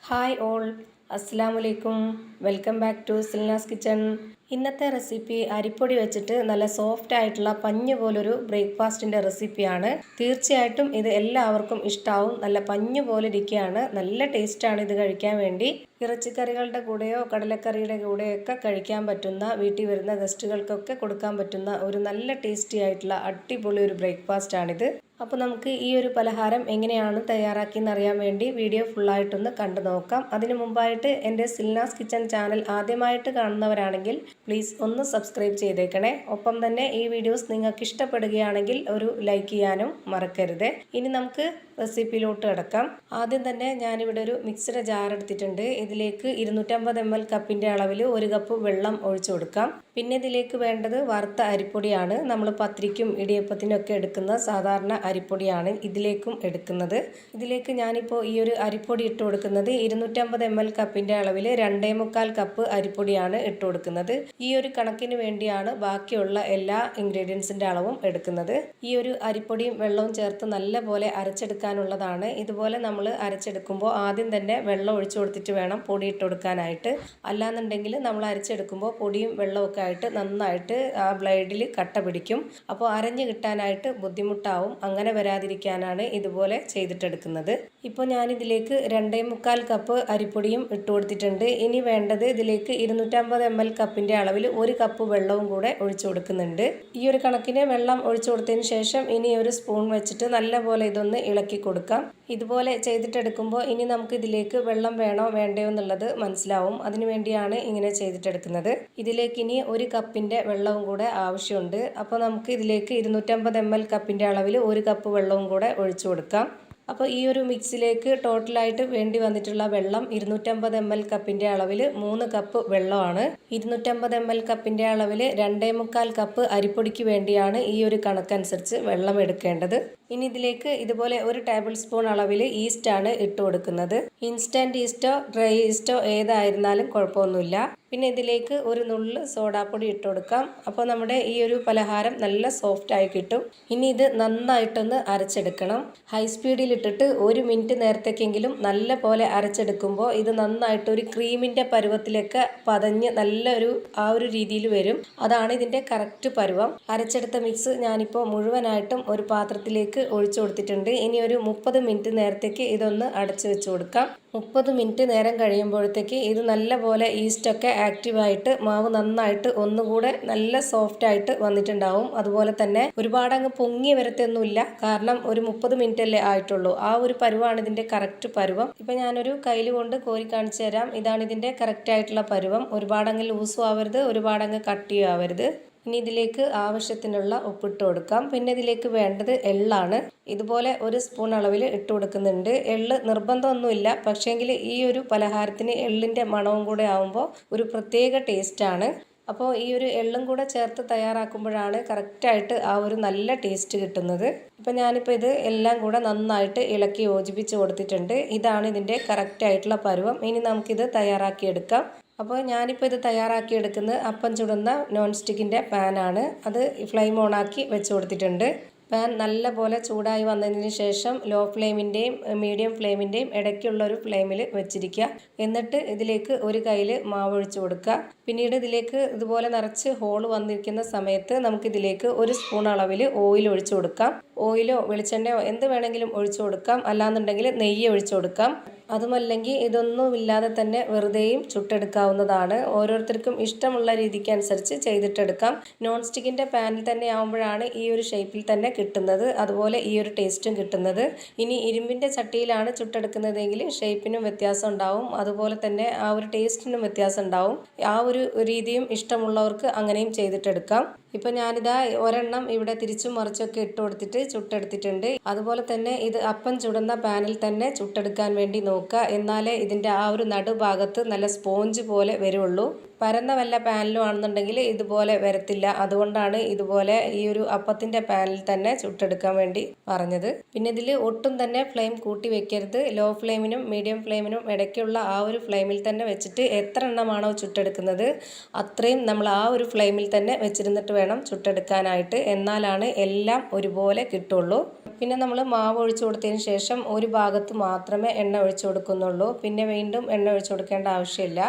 Hi all, അസ്സലാമലൈക്കും. Welcome back to Silnas kitchen. ഇന്നത്തെ recipe അരിപ്പൊടി വെച്ചിട്ട് നല്ല സോഫ്റ്റ് ആയിട്ടുള്ള പഞ്ഞ് പോലൊരു ബ്രേക്ക്ഫാസ്റ്റിൻ്റെ റെസിപ്പിയാണ്. തീർച്ചയായിട്ടും ഇത് എല്ലാവർക്കും ഇഷ്ടാവും. നല്ല പഞ്ഞ് പോലെ ഇരിക്കുകയാണ്. നല്ല ടേസ്റ്റാണ് ഇത് കഴിക്കാൻ വേണ്ടി. ഇറച്ചിക്കറികളുടെ കൂടെയോ കടലക്കറിയുടെ കൂടെയോ ഒക്കെ കഴിക്കാൻ പറ്റുന്ന, വീട്ടിൽ വരുന്ന ഗസ്റ്റുകൾക്കൊക്കെ കൊടുക്കാൻ പറ്റുന്ന ഒരു നല്ല ടേസ്റ്റി ആയിട്ടുള്ള അടിപൊളി ഒരു ബ്രേക്ക്ഫാസ്റ്റാണിത്. അപ്പോൾ നമുക്ക് ഈ ഒരു പലഹാരം എങ്ങനെയാണ് തയ്യാറാക്കിയെന്ന് അറിയാൻ വേണ്ടി വീഡിയോ ഫുള്ളായിട്ടൊന്ന് കണ്ടു നോക്കാം. അതിനു മുമ്പായിട്ട് എൻ്റെ സിൽനാസ് കിച്ചൺ ചാനൽ ആദ്യമായിട്ട് കാണുന്നവരാണെങ്കിൽ പ്ലീസ് ഒന്ന് സബ്സ്ക്രൈബ് ചെയ്തേക്കണേ. ഒപ്പം തന്നെ ഈ വീഡിയോസ് നിങ്ങൾക്ക് ഇഷ്ടപ്പെടുകയാണെങ്കിൽ ഒരു ലൈക്ക് ചെയ്യാനും മറക്കരുത്. ഇനി നമുക്ക് റെസിപ്പിയിലോട്ട് കിടക്കാം. ആദ്യം തന്നെ ഞാനിവിടെ ഒരു മിക്സിയുടെ ജാർ എടുത്തിട്ടുണ്ട്. ഇതിലേക്ക് 250 ml കപ്പിൻ്റെ അളവിൽ 1 കപ്പ് വെള്ളം ഒഴിച്ചു കൊടുക്കാം. പിന്നെ ഇതിലേക്ക് വേണ്ടത് വറുത്ത അരിപ്പൊടിയാണ്. നമ്മൾ പത്തിരിക്കും ഇടിയപ്പത്തിനും ഒക്കെ എടുക്കുന്ന സാധാരണ അരിപ്പൊടിയാണ് ഇതിലേക്കും എടുക്കുന്നത്. ഇതിലേക്ക് ഞാനിപ്പോൾ ഈ ഒരു അരിപ്പൊടി ഇട്ട് കൊടുക്കുന്നത് 250 ml കപ്പിൻ്റെ അളവിൽ 2.25 കപ്പ് അരിപ്പൊടിയാണ് ഇട്ട് കൊടുക്കുന്നത്. ഈ ഒരു കണക്കിന് വേണ്ടിയാണ് ബാക്കിയുള്ള എല്ലാ ഇൻഗ്രീഡിയൻസിൻ്റെ അളവും എടുക്കുന്നത്. ഈ ഒരു അരിപ്പൊടിയും വെള്ളവും ചേർത്ത് നല്ലപോലെ അരച്ചെടുക്കാനുള്ളതാണ്. ഇതുപോലെ നമ്മൾ അരച്ചെടുക്കുമ്പോൾ ആദ്യം തന്നെ വെള്ളം ഒഴിച്ചു കൊടുത്തിട്ട് വേണം പൊടി ഇട്ട് കൊടുക്കാനായിട്ട്. അല്ലാന്നുണ്ടെങ്കിൽ നമ്മൾ അരച്ചെടുക്കുമ്പോൾ പൊടിയും വെള്ളമൊക്കെ ആയിട്ട് നന്നായിട്ട് ആ ബ്ലേഡിൽ കട്ട പിടിക്കും. അപ്പോൾ അരഞ്ഞു കിട്ടാനായിട്ട് ബുദ്ധിമുട്ടാവും. അങ്ങനെ വരാതിരിക്കാനാണ് ഇതുപോലെ ചെയ്തിട്ടെടുക്കുന്നത്. ഇപ്പോൾ ഞാനിതിലേക്ക് 2.25 കപ്പ് അരിപ്പൊടിയും ഇട്ട് കൊടുത്തിട്ടുണ്ട്. ഇനി വേണ്ടത് ഇതിലേക്ക് 250 ml കപ്പിൻ്റെ അളവിൽ 1 കപ്പ് വെള്ളവും കൂടെ ഒഴിച്ചു കൊടുക്കുന്നുണ്ട്. ഈ ഒരു കണക്കിന് വെള്ളം ഒഴിച്ചു കൊടുത്തതിന് ശേഷം ഇനി ഒരു സ്പൂൺ വെച്ചിട്ട് നല്ലപോലെ ഇതൊന്ന് ഇളക്കി കൊടുക്കാം. ഇതുപോലെ ചെയ്തിട്ടെടുക്കുമ്പോൾ ഇനി നമുക്ക് ഇതിലേക്ക് വെള്ളം വേണോ വേണ്ടയോ എന്നുള്ളത് മനസ്സിലാവും. അതിനു വേണ്ടിയാണ് ഇങ്ങനെ ചെയ്തിട്ടെടുക്കുന്നത്. ഇതിലേക്ക് ഇനി 1 കപ്പിൻ്റെ വെള്ളവും കൂടെ ആവശ്യമുണ്ട്. അപ്പോൾ നമുക്ക് ഇതിലേക്ക് 250 ml കപ്പിൻ്റെ അളവിൽ 1 കപ്പ് വെള്ളവും കൂടെ ഒഴിച്ചു കൊടുക്കാം. അപ്പോൾ ഈ ഒരു മിക്സിലേക്ക് ടോട്ടലായിട്ട് വേണ്ടി വന്നിട്ടുള്ള വെള്ളം 250 ml കപ്പിൻ്റെ അളവിൽ 3 കപ്പ് വെള്ളമാണ്. 250 ml കപ്പിൻ്റെ അളവിൽ 2.25 കപ്പ് അരിപ്പൊടിക്ക് വേണ്ടിയാണ് ഈ ഒരു കണക്കനുസരിച്ച് വെള്ളം എടുക്കേണ്ടത്. ഇനി ഇതിലേക്ക് ഇതുപോലെ 1 ടേബിൾ സ്പൂൺ അളവിൽ ഈസ്റ്റാണ് ഇട്ട് കൊടുക്കുന്നത്. ഇൻസ്റ്റൻറ്റ് ഈസ്റ്റോ ഡ്രൈ ഈസ്റ്റോ ഏതായിരുന്നാലും കുഴപ്പമൊന്നുമില്ല. പിന്നെ ഇതിലേക്ക് ഒരു നുള്ള് സോഡാപ്പൊടി ഇട്ട് കൊടുക്കാം. അപ്പോൾ നമ്മുടെ ഈ ഒരു പലഹാരം നല്ല സോഫ്റ്റായി കിട്ടും. ഇനി ഇത് നന്നായിട്ടൊന്ന് അരച്ചെടുക്കണം. ഹൈ സ്പീഡിൽ ഇട്ടിട്ട് 1 മിനിറ്റ് നേരത്തേക്കെങ്കിലും നല്ല പോലെ അരച്ചെടുക്കുമ്പോൾ ഇത് നന്നായിട്ട് ഒരു ക്രീമിൻ്റെ പരുവത്തിലേക്ക് പതഞ്ഞ് നല്ലൊരു ആ ഒരു രീതിയിൽ വരും. അതാണ് ഇതിൻ്റെ കറക്റ്റ് പരുവം. അരച്ചെടുത്ത മിക്സ് ഞാനിപ്പോൾ മുഴുവനായിട്ടും ഒരു പാത്രത്തിലേക്ക് ഒഴിച്ചു കൊടുത്തിട്ടുണ്ട്. ഇനി ഒരു 30 മിനിറ്റ് നേരത്തേക്ക് ഇതൊന്ന് അടച്ചു വെച്ച് കൊടുക്കാം. 30 മിനിറ്റ് നേരം കഴിയുമ്പോഴത്തേക്ക് ഇത് നല്ലപോലെ ഈസ്റ്റൊക്കെ ആക്റ്റീവായിട്ട് മാവ് നന്നായിട്ട് ഒന്നുകൂടെ നല്ല സോഫ്റ്റായിട്ട് വന്നിട്ടുണ്ടാവും. അതുപോലെ തന്നെ ഒരുപാട് അങ്ങ് പൊങ്ങി വരത്തൊന്നുമില്ല. കാരണം ഒരു 30 മിനിറ്റ് അല്ലേ ആയിട്ടുള്ളൂ. ആ ഒരു പരുവാണ് ഇതിൻ്റെ കറക്റ്റ് പരുവം. ഇപ്പം ഞാനൊരു കയ്യിൽ കൊണ്ട് കോരി കാണിച്ചു തരാം. ഇതാണ് ഇതിൻ്റെ കറക്റ്റ് ആയിട്ടുള്ള പരുവം. ഒരുപാടങ്ങ് ലൂസും ആവരുത്, ഒരുപാടങ്ങ് കട്ടിയും ആവരുത്. ഇനി ഇതിലേക്ക് ആവശ്യത്തിനുള്ള ഉപ്പിട്ട് കൊടുക്കാം. പിന്നെ ഇതിലേക്ക് വേണ്ടത് എള്ളാണ്. ഇതുപോലെ 1 സ്പൂൺ അളവിൽ ഇട്ട് കൊടുക്കുന്നുണ്ട്. എള്ള് നിർബന്ധമൊന്നുമില്ല, പക്ഷേങ്കിൽ ഈ ഒരു പലഹാരത്തിന് എള്ളിൻ്റെ മണവും കൂടെ ആവുമ്പോൾ ഒരു പ്രത്യേക ടേസ്റ്റാണ്. അപ്പോൾ ഈ ഒരു എള്ളും കൂടെ ചേർത്ത് തയ്യാറാക്കുമ്പോഴാണ് കറക്റ്റായിട്ട് ആ ഒരു നല്ല ടേസ്റ്റ് കിട്ടുന്നത്. ഇപ്പം ഞാനിപ്പോൾ ഇത് എല്ലാം കൂടെ നന്നായിട്ട് ഇളക്കി യോജിപ്പിച്ച് കൊടുത്തിട്ടുണ്ട്. ഇതാണ് ഇതിൻ്റെ കറക്റ്റായിട്ടുള്ള പരുവം. ഇനി നമുക്കിത് തയ്യാറാക്കിയെടുക്കാം. അപ്പോൾ ഞാനിപ്പോൾ ഇത് തയ്യാറാക്കിയെടുക്കുന്നത് അപ്പം ചുടുന്ന നോൺ സ്റ്റിക്കിൻ്റെ പാനാണ്. അത് ഫ്ലെയിം ഓണാക്കി വെച്ച് കൊടുത്തിട്ടുണ്ട്. പാൻ നല്ല പോലെ ചൂടായി വന്നതിന് ശേഷം ലോ ഫ്ലെയിമിൻ്റെയും മീഡിയം ഫ്ലെയിമിൻ്റെയും ഇടയ്ക്കുള്ളൊരു ഫ്ലെയിമിൽ വെച്ചിരിക്കുക. എന്നിട്ട് ഇതിലേക്ക് ഒരു കയ്യിൽ മാവ് ഒഴിച്ചു കൊടുക്കുക. പിന്നീട് ഇതിലേക്ക് ഇതുപോലെ നിറച്ച് ഹോള് വന്നിരിക്കുന്ന സമയത്ത് നമുക്കിതിലേക്ക് 1 സ്പൂൺ അളവിൽ ഓയിൽ ഒഴിച്ചു കൊടുക്കാം. ഓയിലോ വെളിച്ചെണ്ണയോ എന്ത് വേണമെങ്കിലും ഒഴിച്ചു കൊടുക്കാം. അല്ലാന്നുണ്ടെങ്കിൽ നെയ്യ് ഒഴിച്ചു കൊടുക്കാം. അതുമല്ലെങ്കിൽ ഇതൊന്നുമില്ലാതെ തന്നെ വെറുതെയും ചുട്ടെടുക്കാവുന്നതാണ്. ഓരോരുത്തർക്കും ഇഷ്ടമുള്ള രീതിക്ക് അനുസരിച്ച് ചെയ്തിട്ടെടുക്കാം. നോൺ സ്റ്റിക്കിൻ്റെ പാനിൽ തന്നെ ആവുമ്പോഴാണ് ഈ ഒരു ഷേപ്പിൽ തന്നെ കിട്ടുന്നത്. അതുപോലെ ഈ ഒരു ടേസ്റ്റും കിട്ടുന്നത്. ഇനി ഇരുമ്പിൻ്റെ ചട്ടിയിലാണ് ചുട്ടെടുക്കുന്നതെങ്കിൽ ഷേപ്പിനും വ്യത്യാസം ഉണ്ടാവും. അതുപോലെ തന്നെ ആ ഒരു ടേസ്റ്റിനും വ്യത്യാസം ഉണ്ടാവും. ആ ഒരു രീതിയും ഇഷ്ടമുള്ളവർക്ക് അങ്ങനെയും ചെയ്തിട്ടെടുക്കാം. ഇപ്പം ഞാനിതാ ഒരെണ്ണം ഇവിടെ തിരിച്ചും മറിച്ചൊക്കെ ഇട്ട് കൊടുത്തിട്ട് ചുട്ടെടുത്തിട്ടുണ്ട്. അതുപോലെ തന്നെ ഇത് അപ്പം ചുടുന്ന പാനിൽ തന്നെ ചുട്ടെടുക്കാൻ വേണ്ടി നോക്കുക. എന്നാലേ ഇതിൻ്റെ ആ ഒരു നടുഭാഗത്ത് നല്ല സ്പോഞ്ച് പോലെ വരുള്ളൂ. പരന്ന വല്ല പാനിലും ആണെന്നുണ്ടെങ്കിൽ ഇതുപോലെ വരത്തില്ല. അതുകൊണ്ടാണ് ഇതുപോലെ ഈ ഒരു അപ്പത്തിൻ്റെ പാനിൽ തന്നെ ചുട്ടെടുക്കാൻ വേണ്ടി പറഞ്ഞത്. പിന്നെ ഇതിൽ ഒട്ടും തന്നെ ഫ്ലെയിം കൂട്ടി വെക്കരുത്. ലോ ഫ്ലെയിമിനും മീഡിയം ഫ്ലെയിമിനും ഇടയ്ക്കുള്ള ആ ഒരു ഫ്ലെയിമിൽ തന്നെ വെച്ചിട്ട് എത്ര എണ്ണമാണോ ചുട്ടെടുക്കുന്നത് അത്രയും നമ്മൾ ആ ഒരു ഫ്ലെയിമിൽ തന്നെ വെച്ചിരുന്നിട്ട് വേണം ചുട്ടെടുക്കാനായിട്ട്. എന്നാലാണ് എല്ലാം ഒരുപോലെ കിട്ടുള്ളൂ. പിന്നെ നമ്മൾ മാവ് ഒഴിച്ചു കൊടുത്തതിന് ശേഷം ഒരു ഭാഗത്ത് മാത്രമേ എണ്ണ ഒഴിച്ചു കൊടുക്കുന്നുള്ളൂ. പിന്നെ വീണ്ടും എണ്ണ ഒഴിച്ചു കൊടുക്കേണ്ട ആവശ്യമില്ല.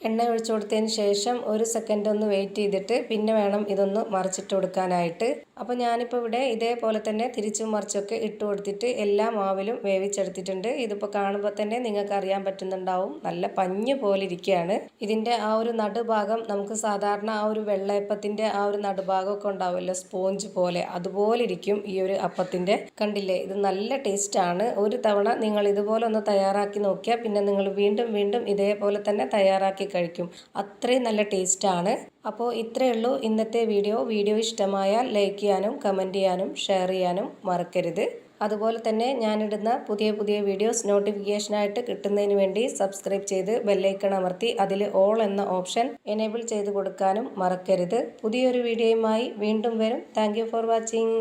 എണ്ണ ഒഴിച്ചു കൊടുത്തതിന് ശേഷം ഒരു സെക്കൻഡ് ഒന്ന് വെയിറ്റ് ചെയ്തിട്ട് പിന്നെ വേണം ഇതൊന്ന് മറിച്ചിട്ട് കൊടുക്കാനായിട്ട്. അപ്പോൾ ഞാനിപ്പോൾ ഇവിടെ ഇതേപോലെ തന്നെ തിരിച്ചും മറിച്ചൊക്കെ ഇട്ട് കൊടുത്തിട്ട് എല്ലാ മാവിലും വേവിച്ചെടുത്തിട്ടുണ്ട്. ഇതിപ്പോൾ കാണുമ്പോൾ തന്നെ നിങ്ങൾക്ക് അറിയാൻ പറ്റുന്നുണ്ടാവും, നല്ല പഞ്ഞ് പോലെ ഇരിക്കുകയാണ്. ഇതിൻ്റെ ആ ഒരു നടുഭാഗം നമുക്ക് സാധാരണ ആ ഒരു വെള്ളയപ്പത്തിൻ്റെ ആ ഒരു നടുഭാഗമൊക്കെ ഉണ്ടാവുമല്ലോ, സ്പോഞ്ച് പോലെ, അതുപോലെ ഇരിക്കും ഈ ഒരു അപ്പത്തിൻ്റെ. കണ്ടില്ലേ, ഇത് നല്ല ടേസ്റ്റാണ്. ഒരു തവണ നിങ്ങൾ ഇതുപോലെ ഒന്ന് തയ്യാറാക്കി നോക്കിയാൽ പിന്നെ നിങ്ങൾ വീണ്ടും വീണ്ടും ഇതേപോലെ തന്നെ തയ്യാറാക്കി കഴിക്കും. അത്രയും നല്ല ടേസ്റ്റാണ്. അപ്പോൾ ഇത്രയേ ഉള്ളൂ ഇന്നത്തെ വീഡിയോ ഇഷ്ടമായാൽ ലൈക്ക് ചെയ്യാനും കമൻറ്റ് ചെയ്യാനും ഷെയർ ചെയ്യാനും മറക്കരുത്. അതുപോലെ തന്നെ ഞാനിടുന്ന പുതിയ വീഡിയോസ് നോട്ടിഫിക്കേഷനായിട്ട് കിട്ടുന്നതിന് വേണ്ടി സബ്സ്ക്രൈബ് ചെയ്ത് ബെല്ലൈക്കൺ അമർത്തി അതിൽ ഓൾ എന്ന ഓപ്ഷൻ എനേബിൾ ചെയ്ത് കൊടുക്കാനും മറക്കരുത്. പുതിയൊരു വീഡിയോയുമായി വീണ്ടും വരും. Thank you for watching.